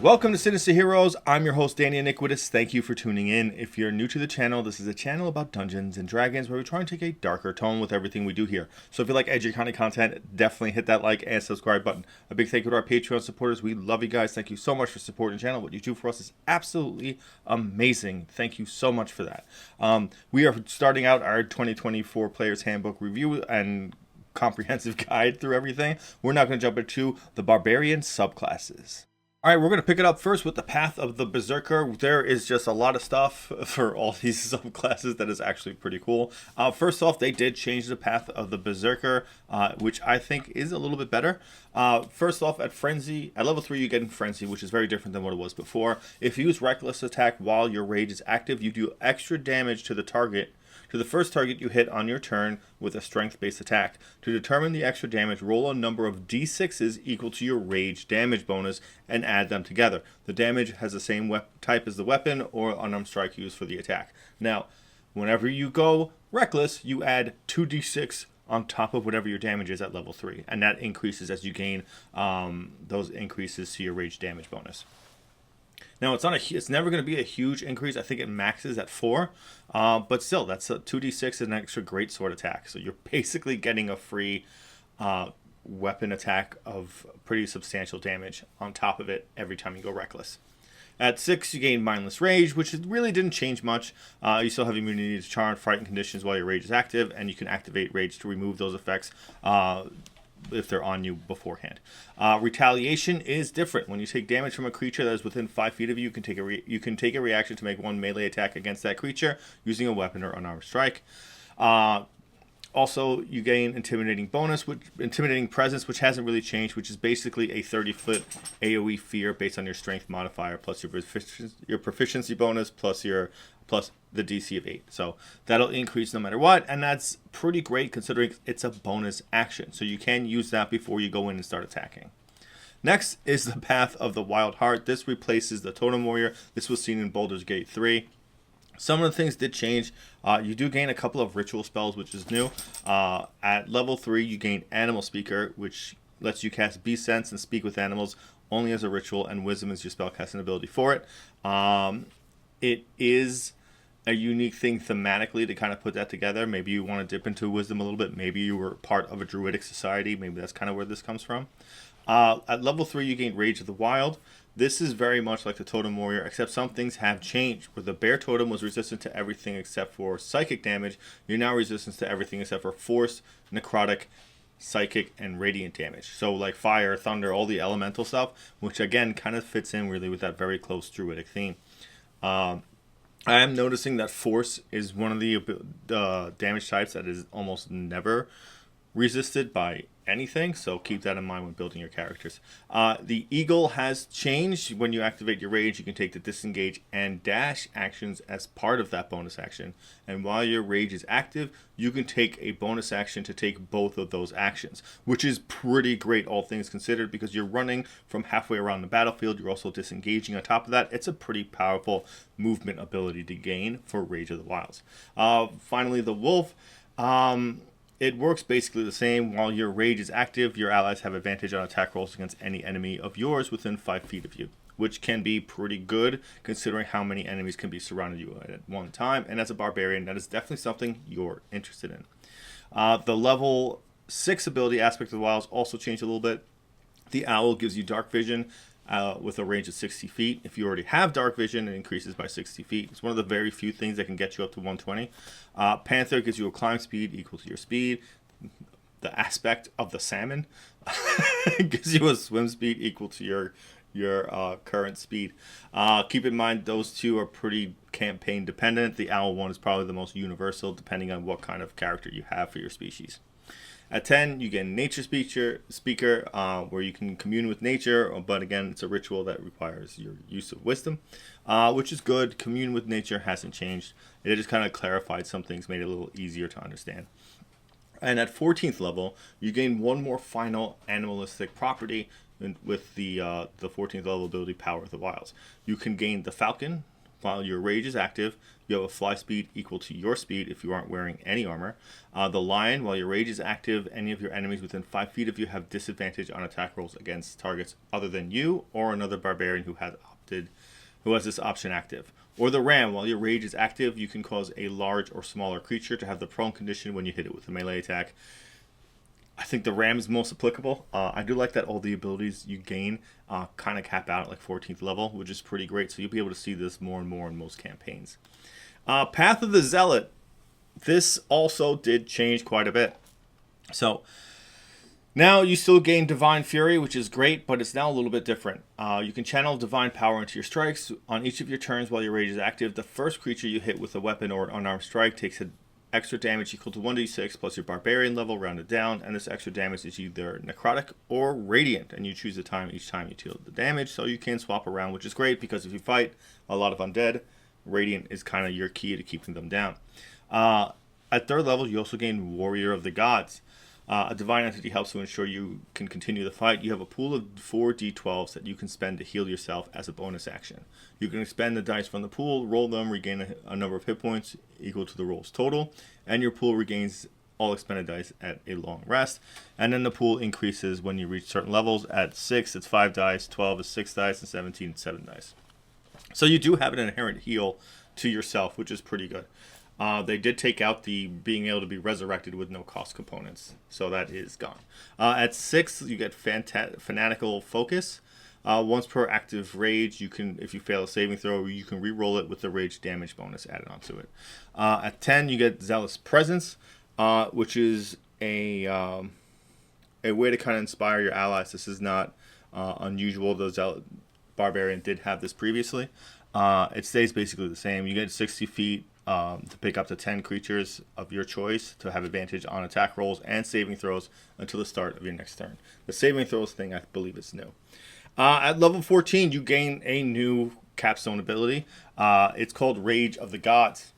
Welcome to Sinister Heroes. I'm your host, Danny Iniquitous. Thank you for tuning in. If you're new to the channel, this is a channel about Dungeons and Dragons where we try and take a darker tone with everything we do here. So if you like edgy kind of content, definitely hit that like and subscribe button. A big thank you to our Patreon supporters. We love you guys. Thank you so much for supporting the channel. What you do for us is absolutely amazing. Thank you so much for that. We are starting out our 2024 Player's Handbook review and comprehensive guide through everything. We're now going to jump into the Barbarian subclasses. All right, we're going to pick it up first with the Path of the Berserker. There is just a lot of stuff for all these subclasses that is actually pretty cool. First off, they did change the Path of the Berserker, which I think is a little bit better. First off, at Frenzy, at level 3 you get in Frenzy, which is very different than what it was before. If you use Reckless Attack while your rage is active, you do extra damage to the target. To the first target you hit on your turn with a strength-based attack. To determine the extra damage, roll a number of d6s equal to your rage damage bonus and add them together. The damage has the same type as the weapon or unarmed strike used for the attack. Now, whenever you go reckless, you add 2d6 on top of whatever your damage is at level 3. And that increases as you gain those increases to your rage damage bonus. Now, it's never going to be a huge increase. I think it maxes at 4. But still, that's a 2d6 and an extra great sword attack. So you're basically getting a free weapon attack of pretty substantial damage on top of it every time you go reckless. At 6, you gain Mindless Rage, which really didn't change much. You still have immunity to charm, frightened conditions while your rage is active, and you can activate rage to remove those effects if they're on you beforehand. Retaliation is different. When you take damage from a creature that is within 5 feet of you, you can take a reaction to make one melee attack against that creature using a weapon or unarmed strike. Also, you gain Intimidating Presence, which hasn't really changed, which is basically a 30-foot AoE fear based on your strength modifier plus your proficiency bonus plus the DC of 8. So that'll increase no matter what, and that's pretty great considering it's a bonus action. So you can use that before you go in and start attacking. Next is the Path of the Wild Heart. This replaces the Totem Warrior. This was seen in Baldur's Gate 3. Some of the things did change. You do gain a couple of ritual spells, which is new. At level 3, you gain Animal Speaker, which lets you cast Beast Sense and speak with animals only as a ritual, and Wisdom is your spellcasting ability for it. It is a unique thing thematically to kind of put that together. Maybe you want to dip into Wisdom a little bit. Maybe you were part of a druidic society. Maybe that's kind of where this comes from. At level 3, you gain Rage of the Wild. This is very much like the Totem Warrior, except some things have changed. Where the Bear Totem was resistant to everything except for psychic damage, you're now resistant to everything except for force, necrotic, psychic, and radiant damage. So like fire, thunder, all the elemental stuff, which again kind of fits in really with that very close druidic theme. I am noticing that force is one of the damage types that is almost never resisted by anything, so keep that in mind when building your characters. The Eagle has changed. When you activate your rage, you can take the disengage and dash actions as part of that bonus action, and while your rage is active, you can take a bonus action to take both of those actions, which is pretty great all things considered, because you're running from halfway around the battlefield, you're also disengaging on top of that. It's a pretty powerful movement ability to gain for Rage of the Wilds. Finally, the Wolf. It works basically the same. While your rage is active, your allies have advantage on attack rolls against any enemy of yours within 5 feet of you, which can be pretty good considering how many enemies can be surrounded you at one time. And as a barbarian, that is definitely something you're interested in. The level 6 ability aspect of the wilds also changed a little bit. The Owl gives you dark vision with a range of 60 feet. If you already have dark vision, it increases by 60 feet. It's one of the very few things that can get you up to 120. Panther gives you a climb speed equal to your speed. The aspect of the salmon gives you a swim speed equal to your current speed. Keep in mind those two are pretty campaign dependent. The owl one is probably the most universal depending on what kind of character you have for your species. At 10, you get Nature Speaker, where you can commune with nature, but again, it's a ritual that requires your use of wisdom, which is good. Commune with nature hasn't changed. It just kind of clarified some things, made it a little easier to understand. And at 14th level, you gain one more final animalistic property with the 14th level ability, Power of the Wilds. You can gain the Falcon, while your rage is active, you have a fly speed equal to your speed if you aren't wearing any armor. The lion, while your rage is active, any of your enemies within 5 feet of you have disadvantage on attack rolls against targets other than you or another barbarian who has this option active. Or the ram, while your rage is active, you can cause a large or smaller creature to have the prone condition when you hit it with a melee attack. I think the ram is most applicable. I do like that all the abilities you gain kind of cap out at like 14th level, which is pretty great. So you'll be able to see this more and more in most campaigns. Path of the Zealot. This also did change quite a bit. So now you still gain Divine Fury, which is great, but it's now a little bit different. You can channel Divine Power into your strikes. On each of your turns while your rage is active, the first creature you hit with a weapon or an unarmed strike takes an extra damage equal to 1d6 plus your Barbarian level rounded down, and this extra damage is either necrotic or radiant, and you choose the time each time you deal the damage, so you can swap around, which is great because if you fight a lot of undead, radiant is kind of your key to keeping them down. At 3rd level, you also gain Warrior of the Gods. A divine entity helps to ensure you can continue the fight. You have a pool of 4 d12s that you can spend to heal yourself as a bonus action. You can expend the dice from the pool, roll them, regain a number of hit points equal to the roll's total, and your pool regains all expended dice at a long rest. And then the pool increases when you reach certain levels. At 6, it's 5 dice, 12 is 6 dice, and 17 is 7 dice. So you do have an inherent heal to yourself, which is pretty good. They did take out the being able to be resurrected with no cost components, so that is gone. At 6, you get fanatical focus. Once per active rage, you can, if you fail a saving throw, you can re-roll it with the rage damage bonus added onto it. At 10, you get zealous presence, which is a way to kind of inspire your allies. This is not unusual. The zealot barbarian did have this previously. It stays basically the same. You get 60 feet. To pick up to 10 creatures of your choice to have advantage on attack rolls and saving throws until the start of your next turn. The saving throws thing, I believe, is new. At level 14, you gain a new capstone ability. It's called Rage of the Gods.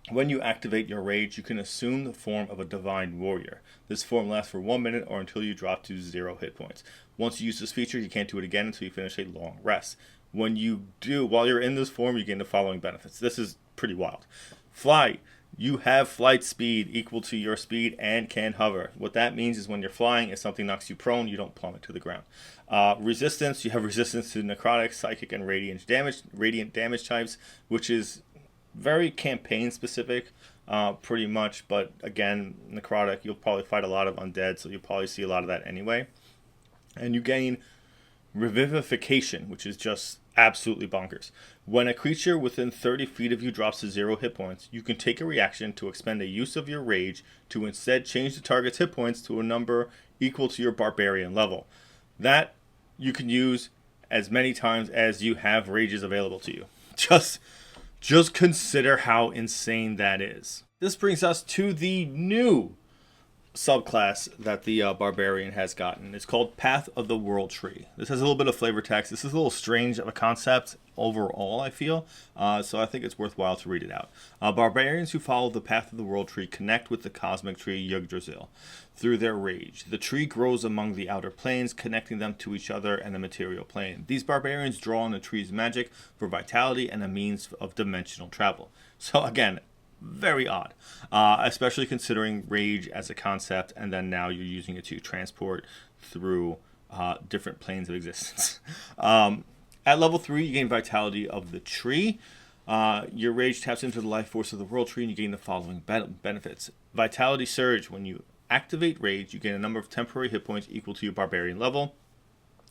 When you activate your rage, you can assume the form of a divine warrior. This form lasts for 1 minute or until you drop to 0 hit points. Once you use this feature, you can't do it again until you finish a long rest. When you do, while you're in this form, you gain the following benefits. This is pretty wild. Fly. You have flight speed equal to your speed and can hover. What that means is when you're flying, if something knocks you prone, you don't plummet to the ground. Resistance. You have resistance to necrotic, psychic, and radiant damage types, which is very campaign specific, pretty much. But again, necrotic, you'll probably fight a lot of undead, so you'll probably see a lot of that anyway. And you gain Revivification, which is just absolutely bonkers. When a creature within 30 feet of you drops to 0 hit points, you can take a reaction to expend a use of your rage to instead change the target's hit points to a number equal to your barbarian level. That you can use as many times as you have rages available to you. Just consider how insane that is. This brings us to the new subclass that the barbarian has gotten. It's called Path of the World Tree. This has a little bit of flavor text. This is a little strange of a concept overall, I feel, so I think it's worthwhile to read it out. Barbarians who follow the Path of the World Tree connect with the cosmic tree Yggdrasil through their rage. The tree grows among the outer planes, connecting them to each other and the material plane. These barbarians draw on the tree's magic for vitality and a means of dimensional travel. So again, very odd, especially considering rage as a concept, and then now you're using it to transport through different planes of existence. At level 3, you gain Vitality of the Tree. Your rage taps into the life force of the World Tree, and you gain the following benefits. Vitality Surge. When you activate rage, you gain a number of temporary hit points equal to your barbarian level,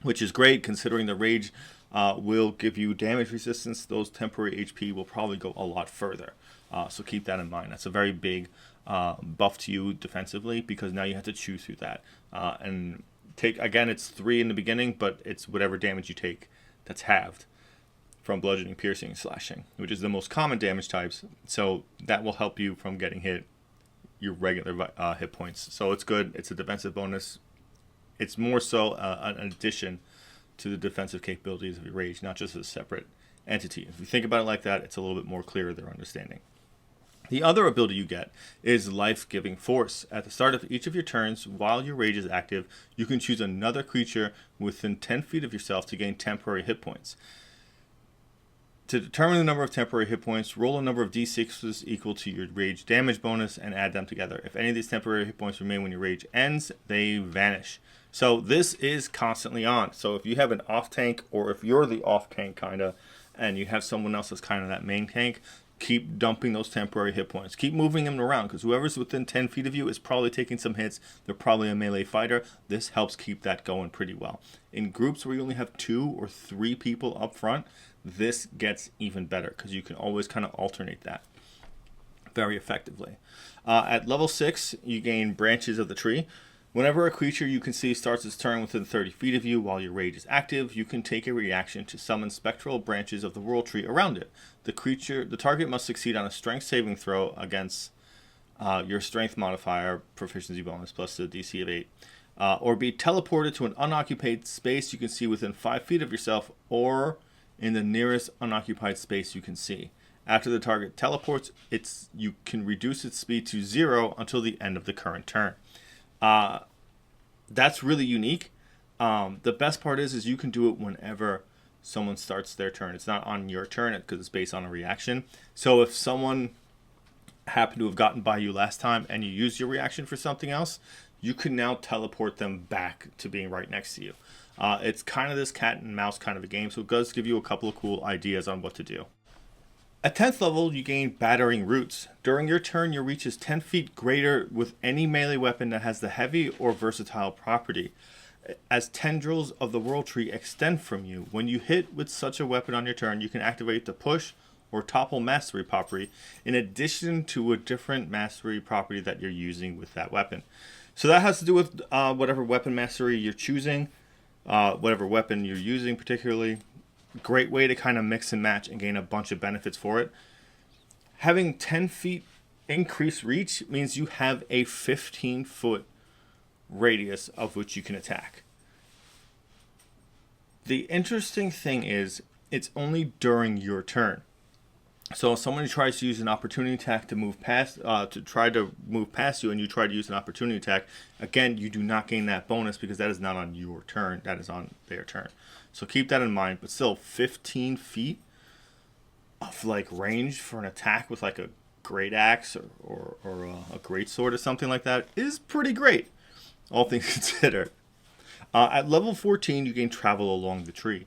which is great considering the rage will give you damage resistance. Those temporary HP will probably go a lot further. So keep that in mind. That's a very big buff to you defensively, because now you have to chew through that. And take, again, it's 3 in the beginning, but it's whatever damage you take that's halved from bludgeoning, piercing, and slashing, which is the most common damage types. So that will help you from getting hit your regular hit points. So it's good. It's a defensive bonus. It's more so an addition to the defensive capabilities of your rage, not just a separate entity. If you think about it like that, it's a little bit more clear their understanding. The other ability you get is Life-Giving Force. At the start of each of your turns, while your rage is active, you can choose another creature within 10 feet of yourself to gain temporary hit points. To determine the number of temporary hit points, roll a number of d6s equal to your rage damage bonus and add them together. If any of these temporary hit points remain when your rage ends, they vanish. So this is constantly on. So if you have an off tank, or if you're the off tank kind of, and you have someone else that's kind of that main tank, keep dumping those temporary hit points. Keep moving them around, because whoever's within 10 feet of you is probably taking some hits. They're probably a melee fighter. This helps keep that going pretty well. In groups where you only have 2 or 3 people up front, this gets even better, because you can always kind of alternate that very effectively. At level 6, you gain branches of the tree. Whenever a creature you can see starts its turn within 30 feet of you while your rage is active, you can take a reaction to summon spectral branches of the world tree around it. The target must succeed on a strength saving throw against your strength modifier proficiency bonus plus the DC of 8, or be teleported to an unoccupied space you can see within 5 feet of yourself, or in the nearest unoccupied space you can see. After the target teleports, you can reduce its speed to 0 until the end of the current turn. That's really unique. The best part is you can do it whenever someone starts their turn. It's not on your turn because it's based on a reaction. So if someone happened to have gotten by you last time and you used your reaction for something else, you can now teleport them back to being right next to you. It's kind of this cat and mouse kind of a game, so it does give you a couple of cool ideas on what to do. At 10th level, you gain Battering Roots. During your turn, your reach is 10 feet greater with any melee weapon that has the heavy or versatile property. As tendrils of the world tree extend from you, when you hit with such a weapon on your turn, you can activate the push or topple mastery property in addition to a different mastery property that you're using with that weapon. So that has to do with whatever weapon mastery you're choosing, whatever weapon you're using particularly. Great way to kind of mix and match and gain a bunch of benefits for it. Having 10 feet increased reach means you have a 15-foot radius of which you can attack. The interesting thing is it's only during your turn. So if somebody tries to use an opportunity attack to move past, you, and you try to use an opportunity attack, again, you do not gain that bonus because that is not on your turn. That is on their turn. So keep that in mind. But still, 15 feet of like range for an attack with like a great axe or a great sword or something like that is pretty great, all things considered. At level 14, you gain Travel Along the Tree.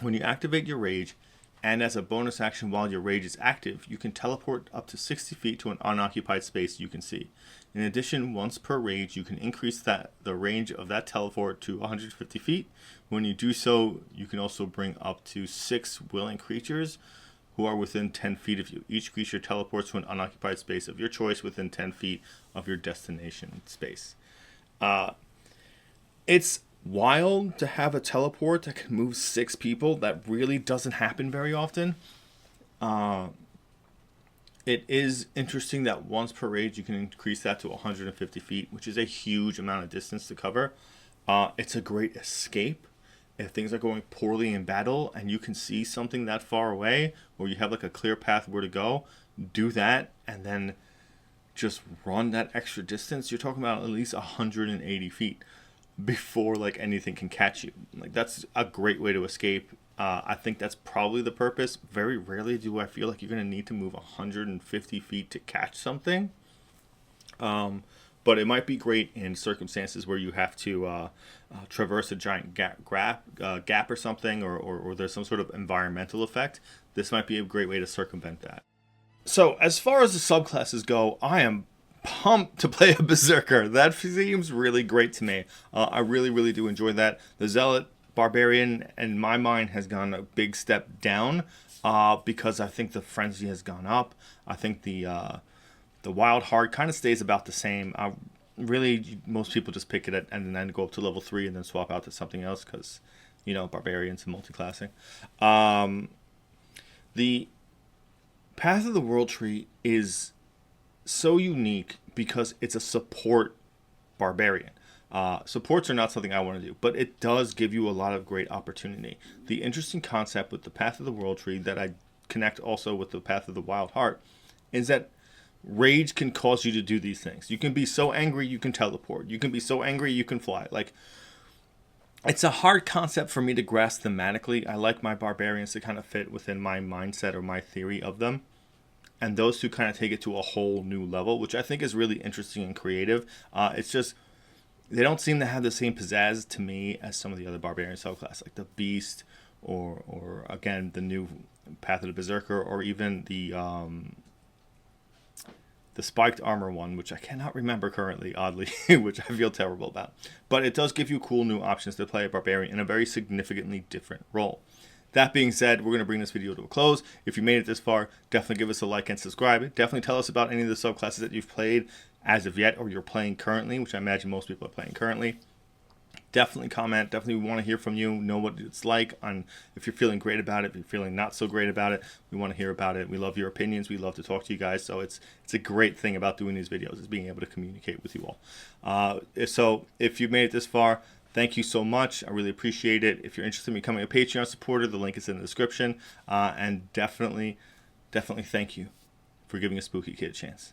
When you activate your rage, and as a bonus action while your rage is active, you can teleport up to 60 feet to an unoccupied space you can see. In addition, once per rage, you can increase the range of that teleport to 150 feet. When you do so, you can also bring up to 6 willing creatures who are within 10 feet of you. Each creature teleports to an unoccupied space of your choice within 10 feet of your destination space. It's wild to have a teleport that can move 6 people. That really doesn't happen very often. It is interesting that once per rage you can increase that to 150 feet, which is a huge amount of distance to cover. It's a great escape if things are going poorly in battle and you can see something that far away, or you have like a clear path where to go. Do that and then just run that extra distance. You're talking about at least 180 feet before like anything can catch you. Like that's a great way to escape. I think that's probably the purpose. Very rarely do I feel like you're going to need to move 150 feet to catch something. But it might be great in circumstances where you have to traverse a giant gap or something, or there's some sort of environmental effect. This might be a great way to circumvent that. So as far as the subclasses go, I am pumped to play a berserker. That seems really great to me. I really do enjoy that. The zealot barbarian in my mind has gone a big step down because I think the frenzy has gone up. I think the wild heart kind of stays about the same. Really, most people just pick it and then go up to level 3 and then swap out to something else because, barbarians and multi-classing. The Path of the World Tree is so unique because it's a support barbarian. Supports are not something I want to do, but it does give you a lot of great opportunity. The interesting concept with the Path of the World Tree that I connect also with the Path of the Wild Heart is that rage can cause you to do these things. You can be so angry you can teleport. You can be so angry you can fly. Like, it's a hard concept for me to grasp thematically. I like my barbarians to kind of fit within my mindset or my theory of them. And those two kind of take it to a whole new level, which I think is really interesting and creative. It's just, they don't seem to have the same pizzazz to me as some of the other barbarian subclasses, like the Beast, or again, the new Path of the Berserker, or even the spiked armor one, which I cannot remember currently, oddly, which I feel terrible about. But it does give you cool new options to play a barbarian in a very significantly different role. That being said, we're going to bring this video to a close. If you made it this far, definitely give us a like and subscribe. Definitely tell us about any of the subclasses that you've played as of yet or you're playing currently, which I imagine most people are playing currently. Definitely comment. Definitely want to hear from you. Know what it's like on if you're feeling great about it, if you're feeling not so great about it. We want to hear about it. We love your opinions. We love to talk to you guys. So it's a great thing about doing these videos is being able to communicate with you all. So if you've made it this far, thank you so much. I really appreciate it. If you're interested in becoming a Patreon supporter, the link is in the description. And definitely thank you for giving a Spooky Kid a chance.